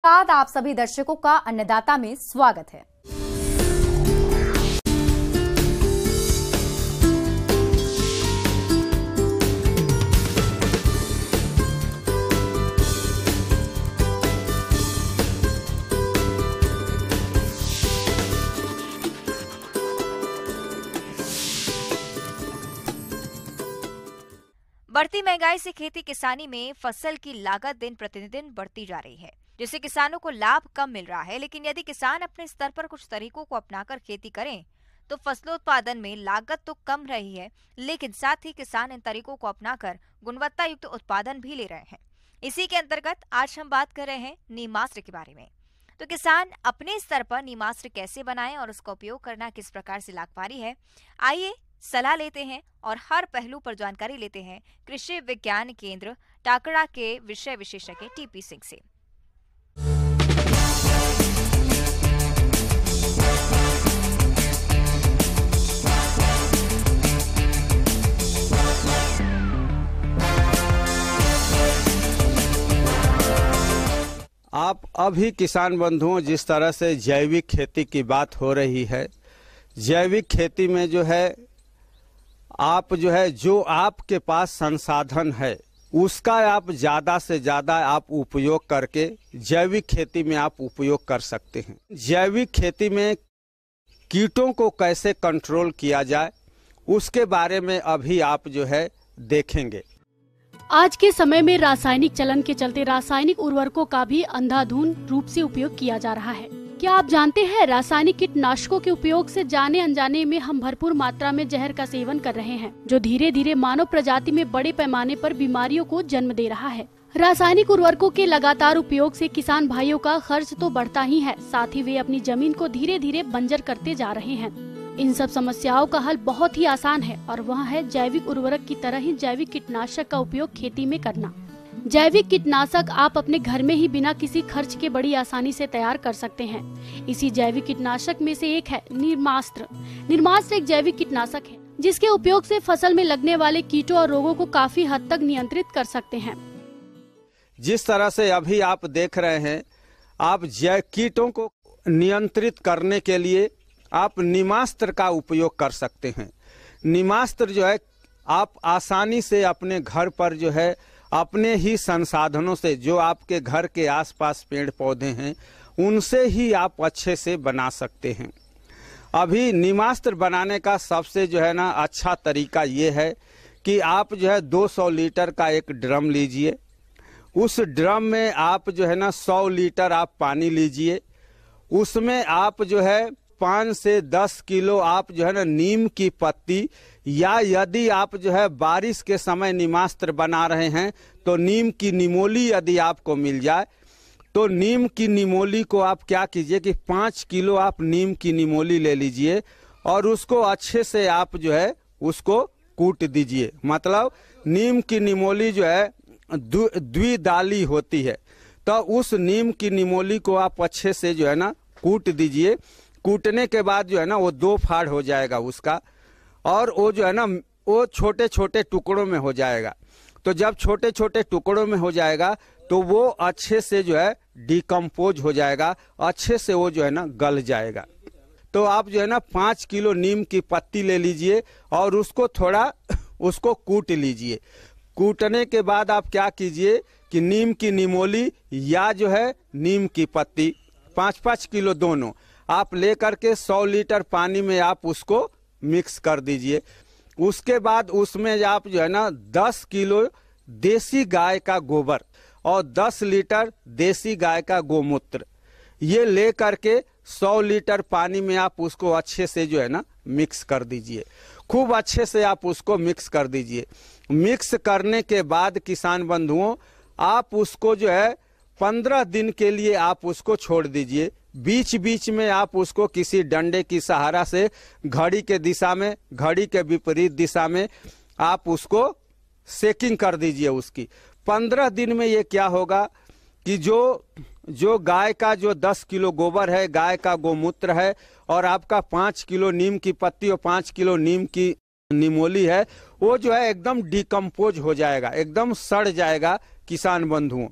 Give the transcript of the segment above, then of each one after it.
बाद आप सभी दर्शकों का अन्नदाता में स्वागत है। बढ़ती महंगाई से खेती किसानी में फसल की लागत दिन प्रतिदिन बढ़ती जा रही है, जिससे किसानों को लाभ कम मिल रहा है। लेकिन यदि किसान अपने स्तर पर कुछ तरीकों को अपनाकर खेती करें तो फसलोत्पादन में लागत तो कम रही है, लेकिन साथ ही किसान इन तरीकों को अपनाकर गुणवत्ता युक्त उत्पादन भी ले रहे हैं। इसी के अंतर्गत आज हम बात कर रहे हैं नीमास्त्र के बारे में। तो किसान अपने स्तर पर नीमास्त्र कैसे बनाएं और उसका उपयोग करना किस प्रकार से लाभकारी है, आइए सलाह लेते हैं और हर पहलू पर जानकारी लेते हैं कृषि विज्ञान केंद्र टाकड़ा के विषय विशेषज्ञ टीपी सिंह से। आप अभी किसान बंधुओं, जिस तरह से जैविक खेती की बात हो रही है, जैविक खेती में जो है आप जो आपके पास संसाधन है उसका आप ज़्यादा से ज़्यादा आप उपयोग करके जैविक खेती में आप उपयोग कर सकते हैं। जैविक खेती में कीटों को कैसे कंट्रोल किया जाए उसके बारे में अभी आप देखेंगे। आज के समय में रासायनिक चलन के चलते रासायनिक उर्वरकों का भी अंधाधुंध रूप से उपयोग किया जा रहा है। क्या आप जानते हैं रासायनिक कीटनाशकों के उपयोग से जाने अनजाने में हम भरपूर मात्रा में जहर का सेवन कर रहे हैं, जो धीरे धीरे मानव प्रजाति में बड़े पैमाने पर बीमारियों को जन्म दे रहा है। रासायनिक उर्वरकों के लगातार उपयोग से किसान भाइयों का खर्च तो बढ़ता ही है, साथ ही वे अपनी जमीन को धीरे धीरे बंजर करते जा रहे हैं। इन सब समस्याओं का हल बहुत ही आसान है और वह है जैविक उर्वरक की तरह ही जैविक कीटनाशक का उपयोग खेती में करना। जैविक कीटनाशक आप अपने घर में ही बिना किसी खर्च के बड़ी आसानी से तैयार कर सकते हैं। इसी जैविक कीटनाशक में से एक है नीमास्त्र। नीमास्त्र एक जैविक कीटनाशक है जिसके उपयोग से फसल में लगने वाले कीटों और रोगों को काफी हद तक नियंत्रित कर सकते हैं। जिस तरह से अभी आप देख रहे हैं, आप कीटों को नियंत्रित करने के लिए आप नीमास्त्र का उपयोग कर सकते हैं। नीमास्त्र आप आसानी से अपने घर पर अपने ही संसाधनों से, जो आपके घर के आसपास पेड़ पौधे हैं उनसे ही आप अच्छे से बना सकते हैं। अभी नीमास्त्र बनाने का सबसे अच्छा तरीका ये है कि आप 200 लीटर का एक ड्रम लीजिए। उस ड्रम में आप 100 लीटर आप पानी लीजिए। उसमें आप 5 से 10 किलो आप नीम की पत्ती, या यदि आप बारिश के समय नीमास्त्र बना रहे हैं तो नीम की निमोली यदि आपको मिल जाए तो नीम की निमोली को आप क्या कीजिए कि 5 किलो आप नीम की निमोली ले लीजिए और उसको अच्छे से आप उसको कूट दीजिए। मतलब नीम की निमोली द्विदाली होती है, तो उस नीम की निमोली को आप अच्छे से कूट दीजिए। कूटने के बाद वो 2 फाड़ हो जाएगा उसका, और वो वो छोटे छोटे टुकड़ों में हो जाएगा। तो जब छोटे छोटे टुकड़ों में हो जाएगा तो वो अच्छे से डिकम्पोज हो जाएगा, अच्छे से वो गल जाएगा। तो आप 5 किलो नीम की पत्ती ले लीजिए और उसको थोड़ा उसको कूट लीजिए। कूटने के बाद आप क्या कीजिए कि नीम की निमोली या नीम की पत्ती 5-5 किलो दोनों आप ले करके 100 लीटर पानी में आप उसको मिक्स कर दीजिए। उसके बाद उसमें आप 10 किलो देसी गाय का गोबर और 10 लीटर देसी गाय का गोमूत्र ये ले करके 100 लीटर पानी में आप उसको अच्छे से मिक्स कर दीजिए। खूब अच्छे से आप उसको मिक्स कर दीजिए। मिक्स करने के बाद किसान बंधुओं, आप उसको 15 दिन के लिए आप उसको छोड़ दीजिए। बीच बीच में आप उसको किसी डंडे की सहारा से घड़ी के दिशा में, घड़ी के विपरीत दिशा में आप उसको सेकिंग कर दीजिए उसकी। 15 दिन में ये क्या होगा कि जो गाय का 10 किलो गोबर है, गाय का गोमूत्र है और आपका 5 किलो नीम की पत्ती और 5 किलो नीम की निमोली है, वो एकदम डिकम्पोज हो जाएगा, एकदम सड़ जाएगा किसान बंधुओं।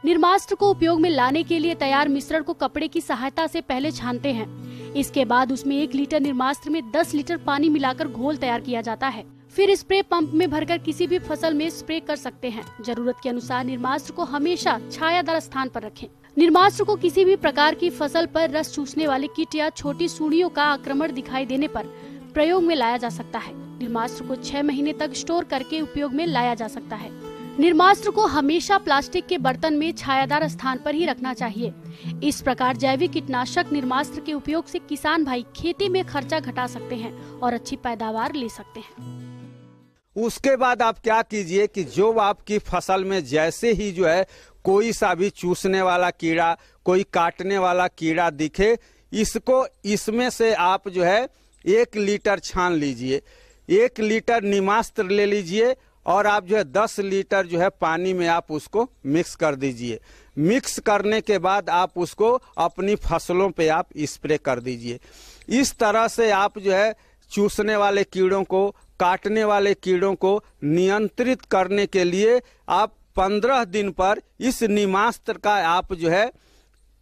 निर्मास्त्र को उपयोग में लाने के लिए तैयार मिश्रण को कपड़े की सहायता से पहले छानते हैं। इसके बाद उसमें 1 लीटर निर्मास्त्र में 10 लीटर पानी मिलाकर घोल तैयार किया जाता है। फिर स्प्रे पंप में भरकर किसी भी फसल में स्प्रे कर सकते हैं। जरूरत के अनुसार निर्मास्त्र को हमेशा छायादार स्थान पर रखें। निर्मास्त्र को किसी भी प्रकार की फसल पर रस चूसने वाले कीट या छोटी सूड़ियों का आक्रमण दिखाई देने पर प्रयोग में लाया जा सकता है। निर्मास्त्र को 6 महीने तक स्टोर करके उपयोग में लाया जा सकता है। निर्मास्त्र को हमेशा प्लास्टिक के बर्तन में छायादार स्थान पर ही रखना चाहिए। इस प्रकार जैविक कीटनाशक निर्मास्त्र के उपयोग से किसान भाई खेती में खर्चा घटा सकते हैं और अच्छी पैदावार ले सकते हैं। उसके बाद आप क्या कीजिए कि जो आपकी फसल में जैसे ही जो है कोई सा भी चूसने वाला कीड़ा, कोई काटने वाला कीड़ा दिखे, इसको इसमें से आप जो है 1 लीटर छान लीजिए। 1 लीटर निर्मास्त्र ले लीजिए और आप जो है 10 लीटर जो है पानी में आप उसको मिक्स कर दीजिए। मिक्स करने के बाद आप उसको अपनी फसलों पे आप स्प्रे कर दीजिए। इस तरह से आप जो है चूसने वाले कीड़ों को, काटने वाले कीड़ों को नियंत्रित करने के लिए आप 15 दिन पर इस निर्मास्त्र का आप जो है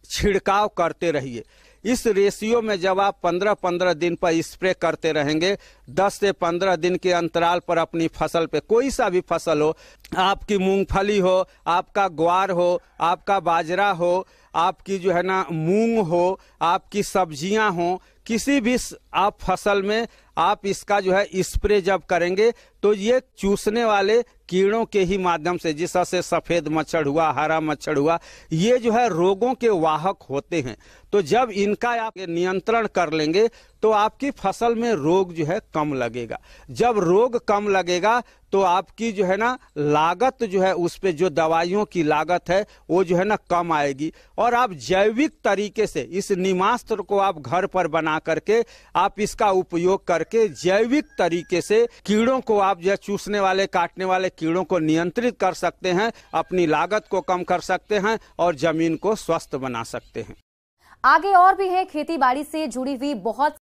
छिड़काव करते रहिए। इस रेशियो में जब आप 15-15 दिन पर स्प्रे करते रहेंगे, 10 से 15 दिन के अंतराल पर अपनी फसल पे, कोई सा भी फसल हो, आपकी मूंगफली हो, आपका ग्वार हो, आपका बाजरा हो, आपकी जो है ना मूंग हो, आपकी सब्जियां हो, किसी भी आप फसल में आप इसका जो है स्प्रे जब करेंगे तो ये चूसने वाले कीड़ों के ही माध्यम से, जिससे सफेद मच्छर हुआ, हरा मच्छर हुआ, ये जो है रोगों के वाहक होते हैं। तो जब इनका आप नियंत्रण कर लेंगे तो आपकी फसल में रोग जो है कम लगेगा। जब रोग कम लगेगा तो आपकी जो है ना लागत जो है, उस पे जो दवाइयों की लागत है वो जो है ना कम आएगी। और आप जैविक तरीके से इस निर्मास्त्र को आप घर पर बना करके आप इसका उपयोग करके जैविक तरीके से कीड़ों को आप जो है चूसने वाले, काटने वाले कीड़ों को नियंत्रित कर सकते हैं, अपनी लागत को कम कर सकते हैं और जमीन को स्वस्थ बना सकते हैं। आगे और भी है खेती बाड़ी से जुड़ी हुई बहुत